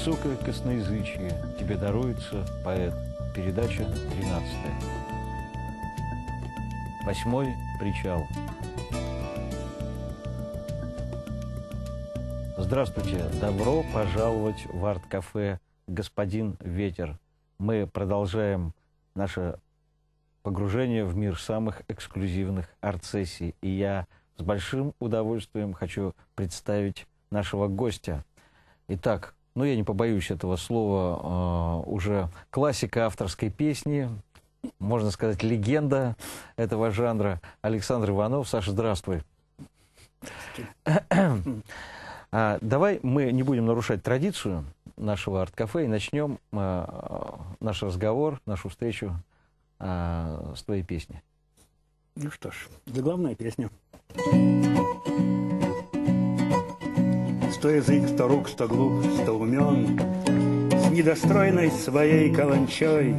высокое косноязычие тебе даруется, поэт. Передача 13-я. 8-й причал. Здравствуйте, добро пожаловать в арт-кафе «Господин Ветер». Мы продолжаем наше погружение в мир самых эксклюзивных арт-сессий. И я с большим удовольствием хочу представить нашего гостя. Итак, я не побоюсь этого слова, уже классика авторской песни, можно сказать, легенда этого жанра, Александр Иванов. Саша, здравствуй. Давай мы не будем нарушать традицию нашего арт-кафе и начнем наш разговор, нашу встречу с твоей песни. Ну что ж, заглавная песня. Сто язык, сто рук, сто глуп, сто умен, с недостроенной своей каланчой,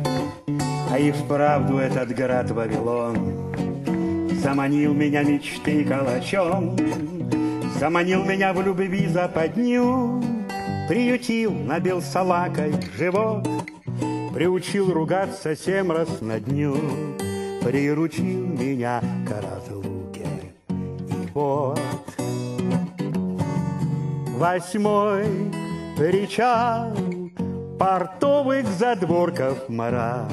а и вправду этот град Вавилон заманил меня мечты калачом, заманил меня в любви западню, приютил, набил салакой живот, приучил ругаться 7 раз на дню, приручил меня к разлуке. И вот 8-й причал портовых задворков мрак.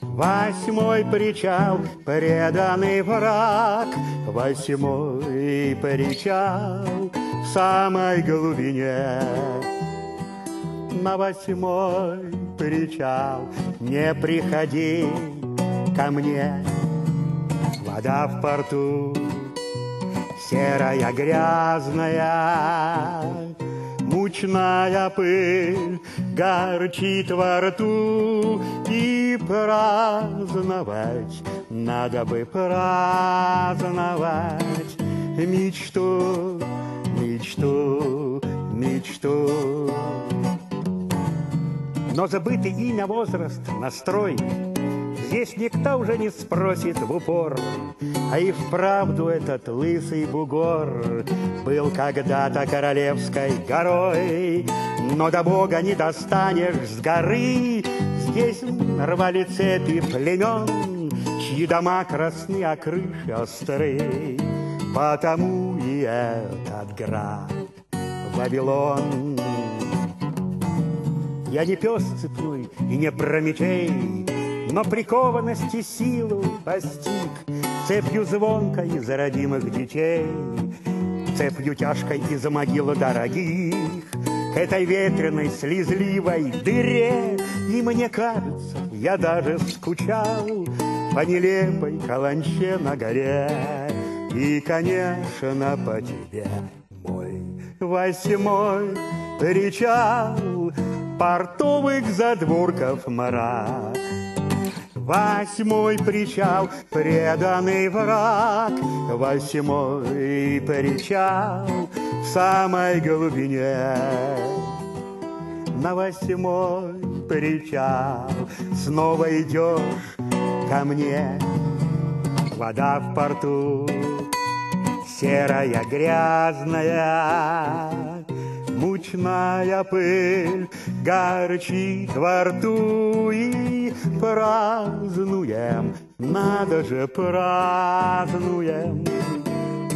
8-й причал преданный враг. 8-й причал в самой глубине. На 8-й причал не приходи ко мне. Вода в порту серая, грязная, мучная пыль горчит во рту. И праздновать, надо бы праздновать мечту, мечту, мечту. Но забытый имя, возраст, настрой здесь никто уже не спросит в упор. А и вправду этот лысый бугор был когда-то королевской горой. Но до Бога не достанешь с горы. Здесь рвали цепи племен, чьи дома красны, а крыши остры. Потому и этот град Вавилон. Я не пес цепной и не Прометей, но прикованности силу постиг цепью звонкой из родимых детей, цепью тяжкой из могил дорогих, к этой ветреной слезливой дыре. И мне кажется, я даже скучал по нелепой каланче на горе. И, конечно, по тебе, мой 8-й причал портовых задворков мрак. 8-й причал преданный враг. 8-й причал в самой глубине. На 8-й причал снова идешь ко мне. Вода в порту серая, грязная, мучная пыль горчит во рту. И празднуем, надо же, празднуем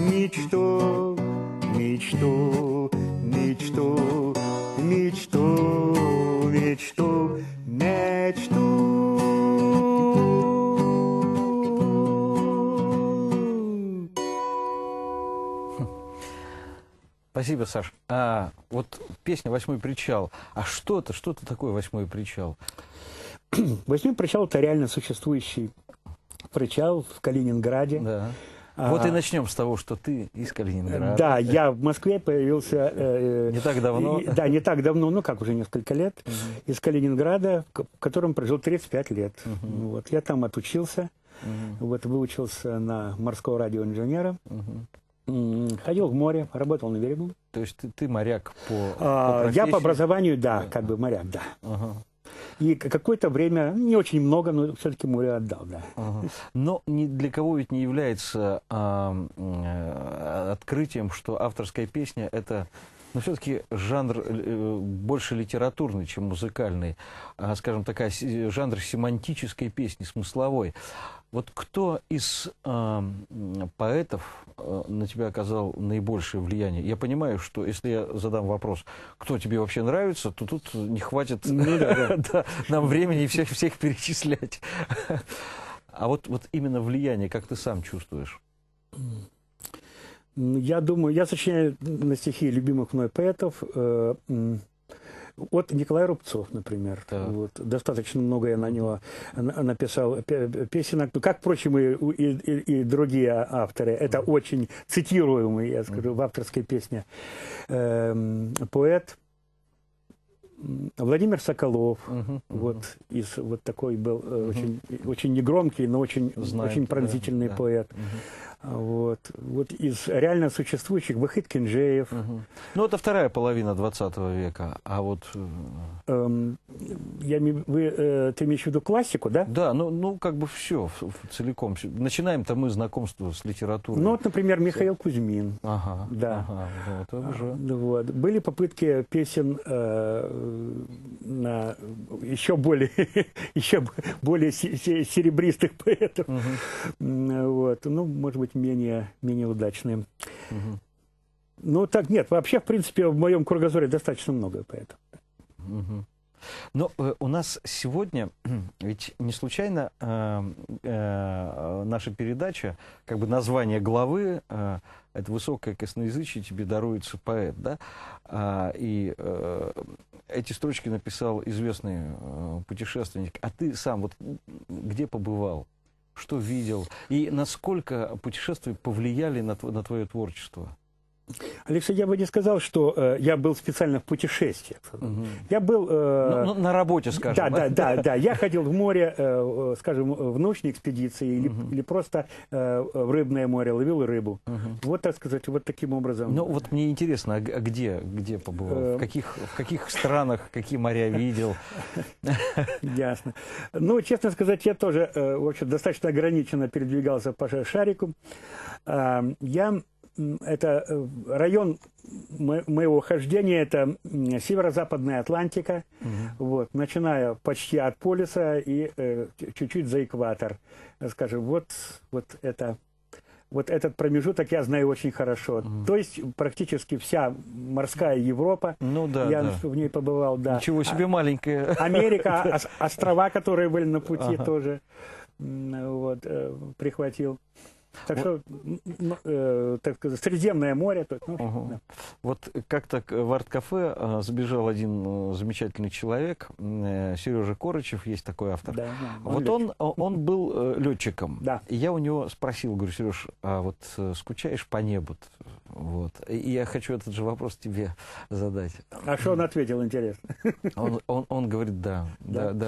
мечту, мечту, мечту, мечту, мечту, мечту. Спасибо, Саш. Вот песня «8-й причал». А что это? Что это такое «8-й причал»? 8-й причал – это реально существующий причал в Калининграде. Да. Вот и начнем с того, что ты из Калининграда. Да, я в Москве появился... не так давно? Да, не так давно, уже несколько лет, из Калининграда, в котором прожил 35 лет. Вот, я там отучился, выучился на морского радиоинженера. Ходил в море, работал на берегу. То есть ты моряк по профессии? Я по образованию, да, как бы моряк, да. И какое-то время, не очень много, но все-таки море отдал, да. Но ни для кого ведь не является открытием, что авторская песня – это Но все-таки жанр больше литературный, чем музыкальный, скажем, такая жанр семантической песни, смысловой. Вот кто из поэтов на тебя оказал наибольшее влияние? Я понимаю, что если я задам вопрос, кто тебе вообще нравится, то тут не хватит нам времени всех перечислять. А вот именно влияние, как ты сам чувствуешь? Я думаю, я сочиняю на стихи любимых мной поэтов. Вот Николай Рубцов, например. Вот, достаточно много я на него написал песенок. Как, впрочем, и другие авторы. Это очень цитируемый, я скажу, в авторской песне поэт. Владимир Соколов, вот такой был очень негромкий, но очень пронзительный поэт. Вот из реально существующих Вахид Кенжеев. Ну, это вторая половина 20 века, а вот... ты имеешь в виду классику, да? Да, ну как бы все целиком. Начинаем-то мы знакомство с литературой. Ну, вот, например, Михаил Кузьмин. Вот, уже. Вот. Были попытки песен на еще более серебристых поэтов. Вот. Ну, может быть, менее удачные. Ну, так нет. Вообще, в принципе, в моем кругозоре достаточно много поэтов. Но у нас сегодня, ведь не случайно наша передача, как бы название главы, это «Высокое косноязычие тебе даруется поэт», да? И эти строчки написал известный путешественник. А ты сам вот где побывал? Что видел? И насколько путешествия повлияли на твое творчество? Алексей, я бы не сказал, что я был специально в путешествиях. Я был... на работе, скажем. Да. Я ходил в море, скажем, в научной экспедиции или просто в рыбное море, ловил рыбу. Вот, так сказать, вот таким образом. Ну, вот мне интересно, а где побывал? В каких странах, какие моря видел? Ясно. Ну, честно сказать, я тоже, в общем, достаточно ограниченно передвигался по шарику. Это район моего хождения, это северо-западная Атлантика, вот, начиная почти от полюса и чуть-чуть за экватор. Скажем, вот этот промежуток я знаю очень хорошо. То есть практически вся морская Европа, в ней побывал. Да. Ничего себе маленькая. Америка, острова, которые были на пути, тоже прихватил. Так что, так сказать, Средиземное море. Вот как-то в арт-кафе забежал один замечательный человек, Сережа Корычев, есть такой автор. Да, вот он был летчиком. Да. И я у него спросил, говорю: Сереж, а вот скучаешь по небу? Вот. И я хочу этот же вопрос тебе задать. А что он ответил, интересно? Он говорит: да,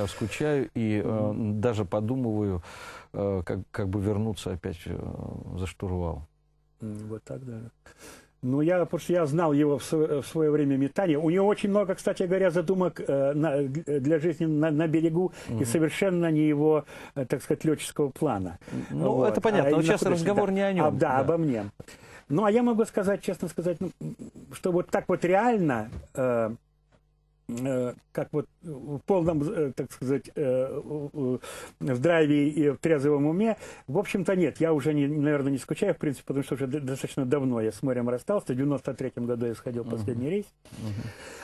скучаю и даже подумываю, как бы вернуться опять за штурвал. Вот так, да. Ну, потому что я знал его в свое время метание. У него очень много, кстати говоря, задумок для жизни на берегу, и совершенно не его, так сказать, летческого плана. Ну, вот. Это понятно, но сейчас разговор не о нем. Обо мне. Ну, а я могу сказать, честно сказать, что вот так вот реально... как вот в полном, так сказать, здравии и в трезвом уме, в общем-то, нет. Я уже, наверное, не скучаю, в принципе, потому что уже достаточно давно я с морем расстался. В 93-м году я сходил последний рейс.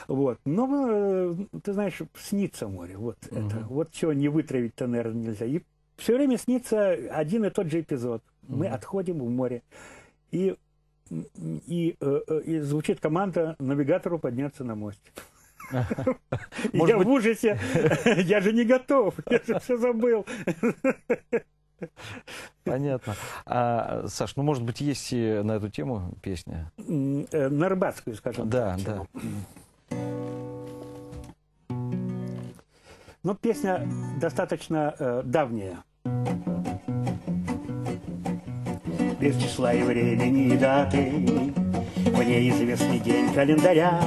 Вот. Но, ты знаешь, снится море. Вот это. Вот чего не вытравить-то, наверное, нельзя. И все время снится один и тот же эпизод. Мы отходим в море. И звучит команда навигатору подняться на мостик. Я в ужасе, я же не готов, я же все забыл. Понятно. Саш, ну, может быть, есть и на эту тему песня? На рыбацкую, скажем. Да. Но песня достаточно давняя. Без числа и времени и даты, в неизвестный день календаря,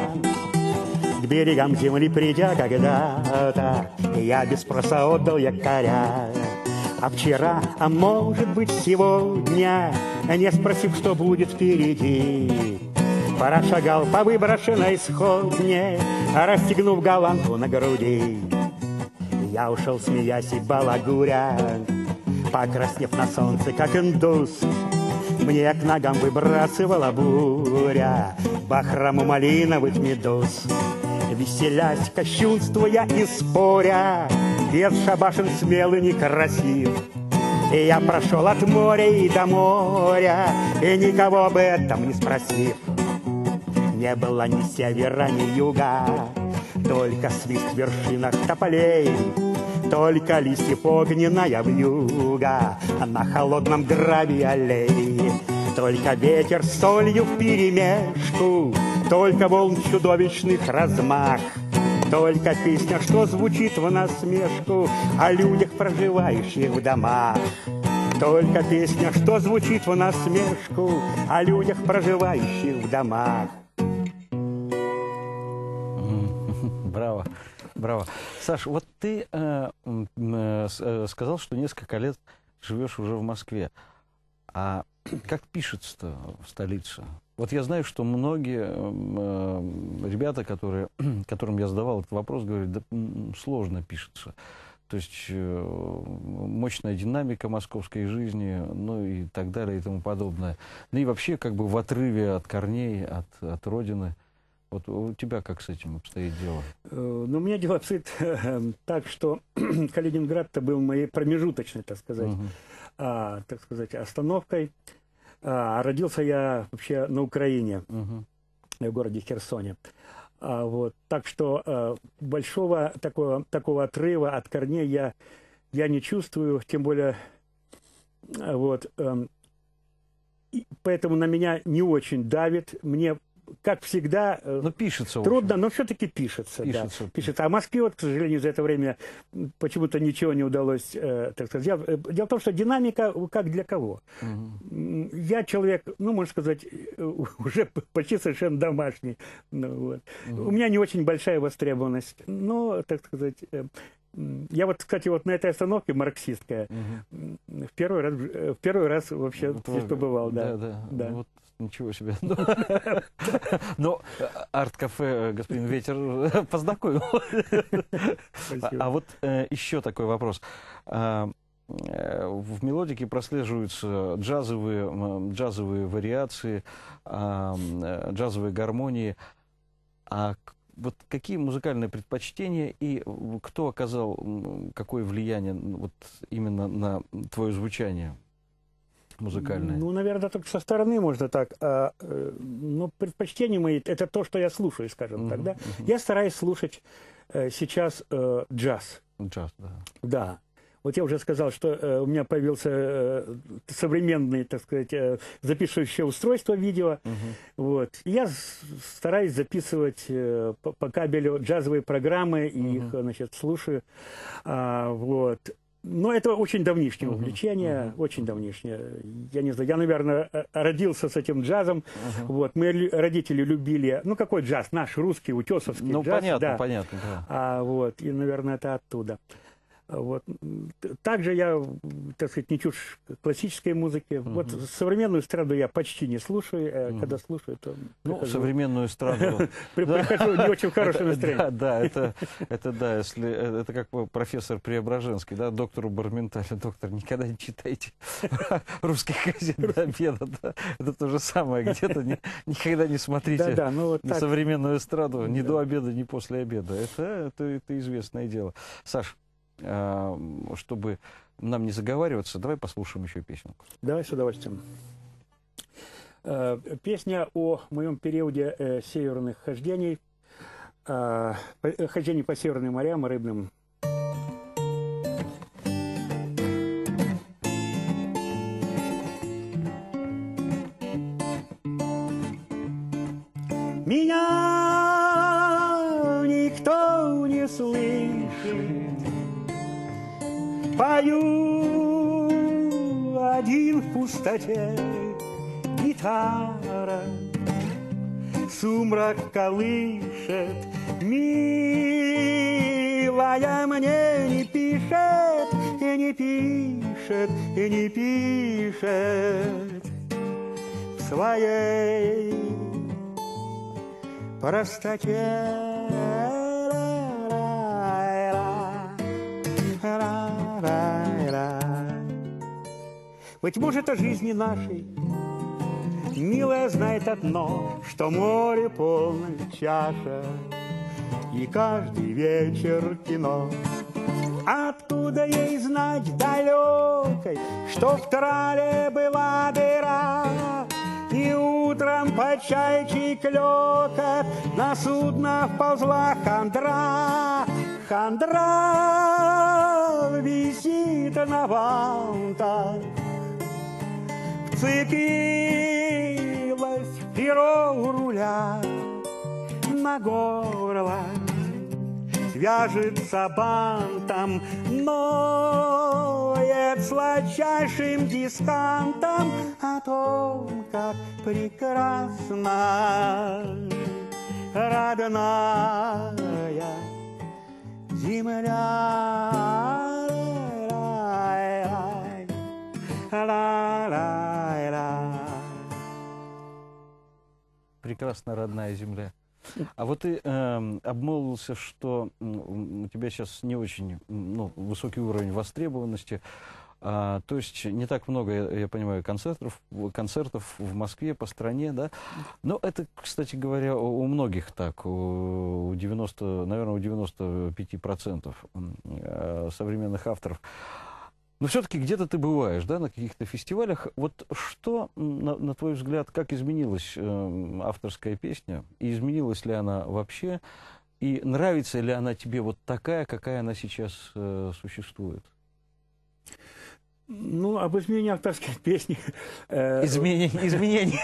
к берегам земли придя когда-то, я без спроса отдал якоря. А вчера, а может быть сегодня, не спросив, что будет впереди, Прошагал по выброшенной сходне, расстегнув галанту на груди. Я ушел, смеясь и балагуря, покраснев на солнце, как индус. Мне к ногам выбрасывала буря бахрому малиновых медуз. Веселясь, кощунствуя и споря, бесшабашен, смелый, некрасив, и я прошел от моря и до моря, и никого об этом не спросив. Не было ни севера, ни юга, только свист в вершинах тополей, только листьев огненная вьюга на холодном гравии аллей. Только ветер с солью вперемешку, только волн чудовищных размах, только песня, что звучит в насмешку о людях, проживающих в домах. Только песня, что звучит в насмешку о людях, проживающих в домах. Браво, браво. Саш, вот ты сказал, что несколько лет живешь уже в Москве. А как пишется-то в столице? Вот я знаю, что многие ребята, которым я задавал этот вопрос, говорят, да сложно пишется. То есть мощная динамика московской жизни, ну и так далее и тому подобное. Ну и вообще как бы в отрыве от корней, от родины. Вот у тебя как с этим обстоит дело? Ну, у меня дело обстоит так, что Калининград-то был моей промежуточной, так сказать, остановкой. Родился я вообще на Украине, в городе Херсоне. Вот. Так что большого такого отрыва от корней я не чувствую, тем более, вот, поэтому на меня не очень давит. Мне, как всегда, пишется, трудно, но все-таки пишется. Пишется. Да, пишется. А в Москве, вот, к сожалению, за это время почему-то ничего не удалось, так сказать. Дело в том, что динамика как для кого. Я человек, ну, можно сказать, уже почти совершенно домашний. Ну, вот. У меня не очень большая востребованность, но, так сказать... Я вот, кстати, вот на этой остановке марксистская в первый раз вообще здесь побывал. Да. Вот. Ничего себе. Но арт-кафе господин Ветер познакомил. А вот еще такой вопрос. В мелодике прослеживаются джазовые вариации, джазовые гармонии. А вот какие музыкальные предпочтения и кто оказал какое влияние вот именно на твое звучание музыкальное? Ну, наверное, только со стороны можно так. Но предпочтения мои — это то, что я слушаю, скажем так. Да? Я стараюсь слушать сейчас джаз. Джаз, да. Да. Вот я уже сказал, что у меня появился современное, так сказать, записывающее устройство видео. Вот. И я стараюсь записывать по кабелю джазовые программы и их, значит, слушаю. Вот. Но это очень давнишнее увлечение, очень давнишнее. Я не знаю, я, наверное, родился с этим джазом. Вот. Мои родители любили, ну, какой джаз? Наш русский, утесовский джаз. Ну, понятно, понятно. Да. Вот. И, наверное, это оттуда. Вот. Также я, так сказать, не чушь классической музыки. Вот современную эстраду я почти не слушаю. Когда слушаю, то... Ну, современную эстраду... Прихожу не очень в хорошее настроение. Да, это как профессор Преображенский, да, доктору Барменталю. Доктор, никогда не читайте русских газет до обеда. Это то же самое. Где-то никогда не смотрите на современную эстраду ни до обеда, ни после обеда. Это известное дело. Саш, чтобы нам не заговариваться, давай послушаем еще песенку. Давай, с удовольствием. Песня о моем периоде северных хождений, хождений по северным морям, рыбным. Меня никто не слышит. Пою один в пустоте, гитара, сумрак колышет, милая мне не пишет, и не пишет, и не пишет в своей простоте. Быть может, о жизни нашей милая знает одно, что море полная чаша, и каждый вечер кино. Откуда ей знать далекой, что в трале была дыра, и утром по чайчий клёкот на судно вползла хандра. Хандра висит на вантах, вцепилась в перо у руля, на горло вяжется бантом, ноет сладчайшим дискантом о том, как прекрасна родная земля. Прекрасная родная земля. А вот ты обмолвился, что у тебя сейчас не очень высокий уровень востребованности. То есть не так много, я понимаю, концертов в Москве, по стране, да? Но это, кстати говоря, у многих так, у 90, наверное, у 95% современных авторов. Но все-таки где-то ты бываешь, да, на каких-то фестивалях. Вот что, на твой взгляд, как изменилась авторская песня? И изменилась ли она вообще? И нравится ли она тебе вот такая, какая она сейчас существует? Ну, об изменении авторской песни... Изменение.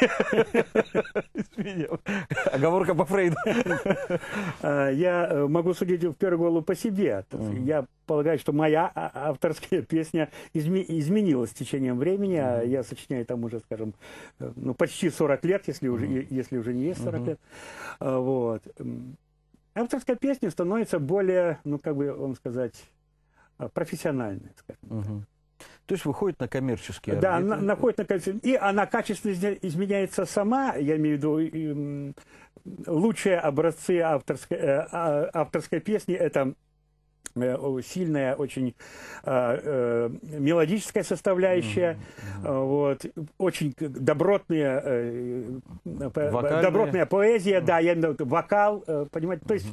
Оговорка по Фрейду. Я могу судить в первую голову по себе. Я полагаю, что моя авторская песня изменилась с течением времени. Я сочиняю там уже, скажем, почти 40 лет, если уже не есть 40 лет. Вот. Авторская песня становится более, как бы вам сказать, профессиональной, скажем. То есть выходит на коммерческие орбиты. Да, находит на коммерческие. И она качественно изменяется сама, я имею в виду, лучшие образцы авторской песни – это сильная, очень мелодическая составляющая, вот, очень добротная поэзия, да, я имею в виду вокал, понимаете, то есть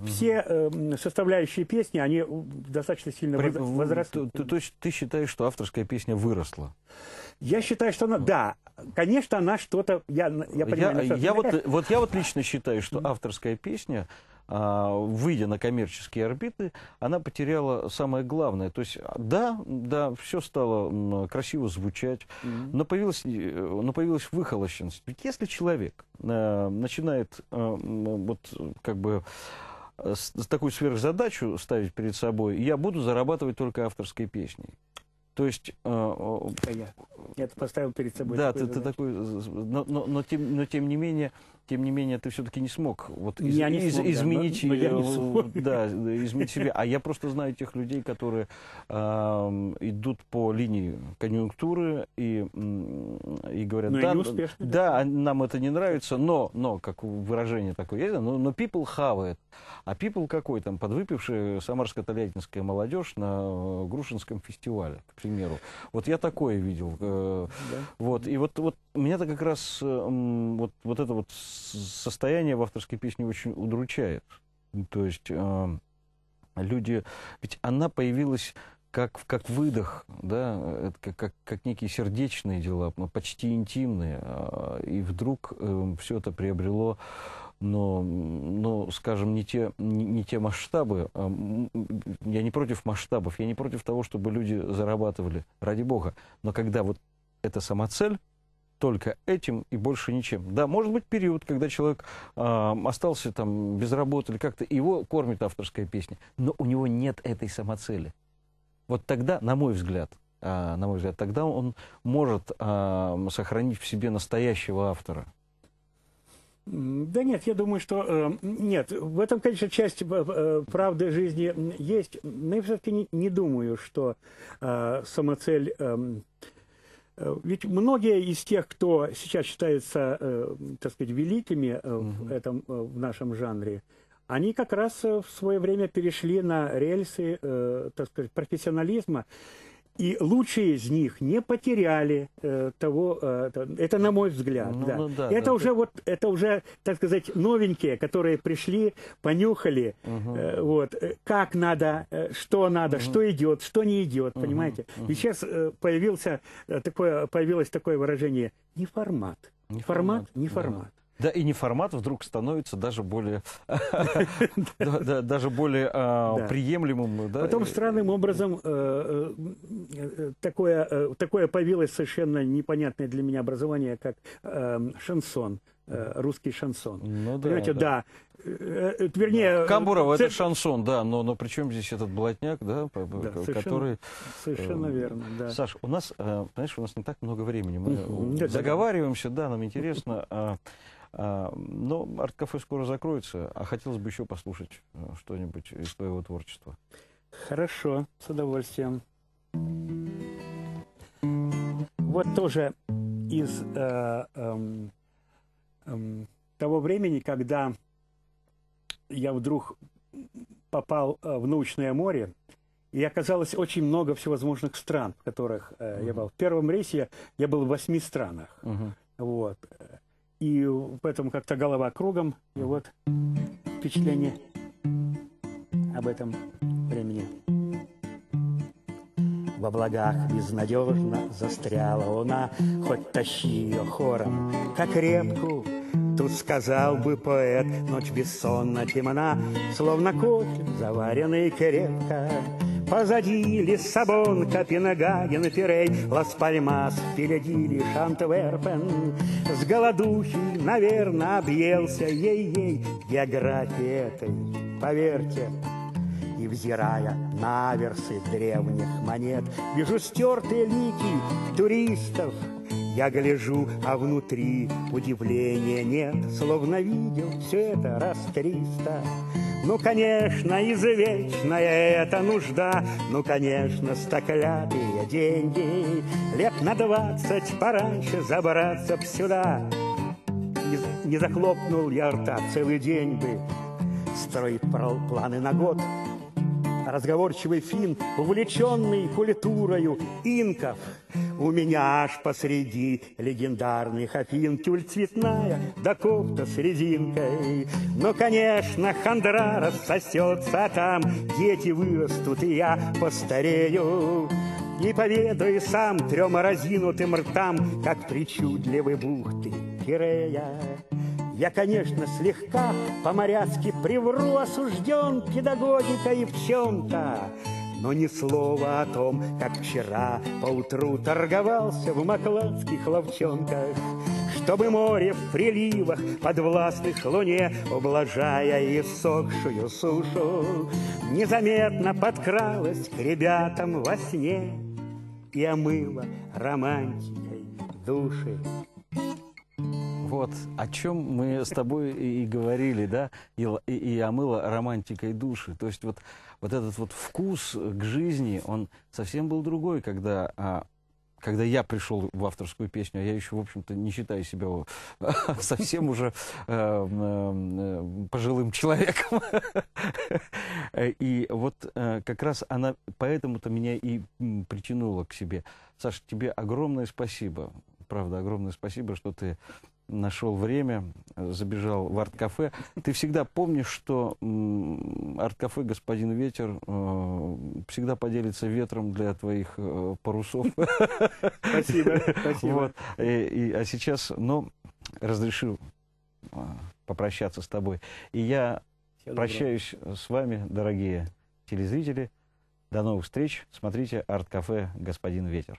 все составляющие песни, они достаточно сильно возросли. То есть ты считаешь, что авторская песня выросла? Я считаю, что она, да, конечно, она что-то, я понимаю... Я лично считаю, что авторская песня, выйдя на коммерческие орбиты, она потеряла самое главное. То есть, да, все стало красиво звучать, но появилась выхолощенность. Ведь если человек начинает такую сверхзадачу ставить перед собой, я буду зарабатывать только авторской песней. То есть... Я это поставил перед собой. Да, ты такой... Но тем не менее, ты все-таки не смог изменить себя. А я просто знаю тех людей, которые идут по линии конъюнктуры и говорят, да, нам это не нравится, но как выражение такое есть, но people have it. А people какой там? Подвыпившая самарско-тольяттинская молодежь на Грушинском фестивале, к примеру. Вот я такое видел. Вот. И вот меня-то как раз вот это вот состояние в авторской песне очень удручает. То есть люди... Ведь она появилась как выдох, да, как некие сердечные дела, почти интимные. И вдруг все это приобрело, скажем, не те масштабы. Я не против масштабов, я не против того, чтобы люди зарабатывали, ради Бога. Но когда вот эта самоцель, только этим и больше ничем. Да, может быть период, когда человек остался там без работы или как-то, его кормит авторская песня, но у него нет этой самоцели. Вот тогда, на мой взгляд, тогда он может сохранить в себе настоящего автора. Да нет, я думаю, что нет. В этом, конечно, часть правды жизни есть, но я все-таки не думаю, что самоцель Ведь многие из тех, кто сейчас считается, так сказать, великими в нашем жанре, они как раз в свое время перешли на рельсы, так сказать, профессионализма. И лучшие из них не потеряли того, это на мой взгляд. Ну, да. ну, да, это, да, уже, вот, это уже, так сказать, новенькие, которые пришли, понюхали, вот, как надо, что идет, что не идет, понимаете. И сейчас появилось такое выражение «не формат». Не Формат, не да. формат. Да, и не формат вдруг становится даже более приемлемым. Потом странным образом такое появилось совершенно непонятное для меня образование, как шансон, русский шансон. Ну, да, понимаете, да. Вернее... Камбуров это шансон, да, но при чем здесь этот блатняк, да, который... Совершенно верно, да. Саш, у нас, понимаешь, у нас не так много времени. Мы Да, заговариваемся, да, нам интересно. Но арт-кафе скоро закроется, а хотелось бы еще послушать что-нибудь из твоего творчества. Хорошо, с удовольствием. Вот тоже из того времени, когда я вдруг попал в научное море, и оказалось очень много всевозможных стран, в которых я был. В первом рейсе я был в 8 странах. Вот. И поэтому как-то голова кругом, и вот впечатление об этом времени. В облаках безнадежно застряла луна, хоть тащи ее хором, как репку. Тут сказал бы поэт, ночь бессонна темна, словно кофе, заваренный крепко. Позади Лиссабон, Копенгаген, Пирей, Лас-Пальмас, Филадельфия, Антверпен. С голодухи, наверное, объелся ей-ей географии этой, поверьте. И, взирая на аверсы древних монет, вижу стертые лики туристов. Я гляжу, а внутри удивления нет, словно видел все это раз 300. Ну, конечно, извечная эта нужда, ну, конечно, стоклятые деньги. Лет на 20 пораньше забраться б сюда. Не захлопнул я рта целый день бы, строить планы на год. Разговорчивый фин, увлеченный культурою инков. У меня аж посреди легендарных Афин тюль цветная, да кофта с резинкой. Но, конечно, хандра рассосется, а там дети вырастут, и я постарею. И поведаю сам 3 разинутым ртам, как причудливы бухты Пирея. Я, конечно, слегка по-моряцки привру, осужден педагогикой в чем-то. Но ни слова о том, как вчера поутру торговался в макладских ловчонках, чтобы море в приливах подвластных луне, ублажая иссохшую сушу, незаметно подкралась к ребятам во сне и омыла романтикой души. Вот о чем мы с тобой и говорили, да, и омыла романтикой души. То есть вот этот вот вкус к жизни, он совсем был другой, когда я пришел в авторскую песню, а я еще, в общем-то, не считаю себя совсем уже пожилым человеком. И вот как раз она поэтому-то меня и притянула к себе. Саша, тебе огромное спасибо. Правда, огромное спасибо, что ты нашел время, забежал в арт-кафе. Ты всегда помнишь, что арт-кафе «Господин Ветер» всегда поделится ветром для твоих парусов. Спасибо, спасибо. Вот. А сейчас, разрешил попрощаться с тобой. И я прощаюсь с вами, дорогие телезрители. До новых встреч. Смотрите арт-кафе «Господин Ветер».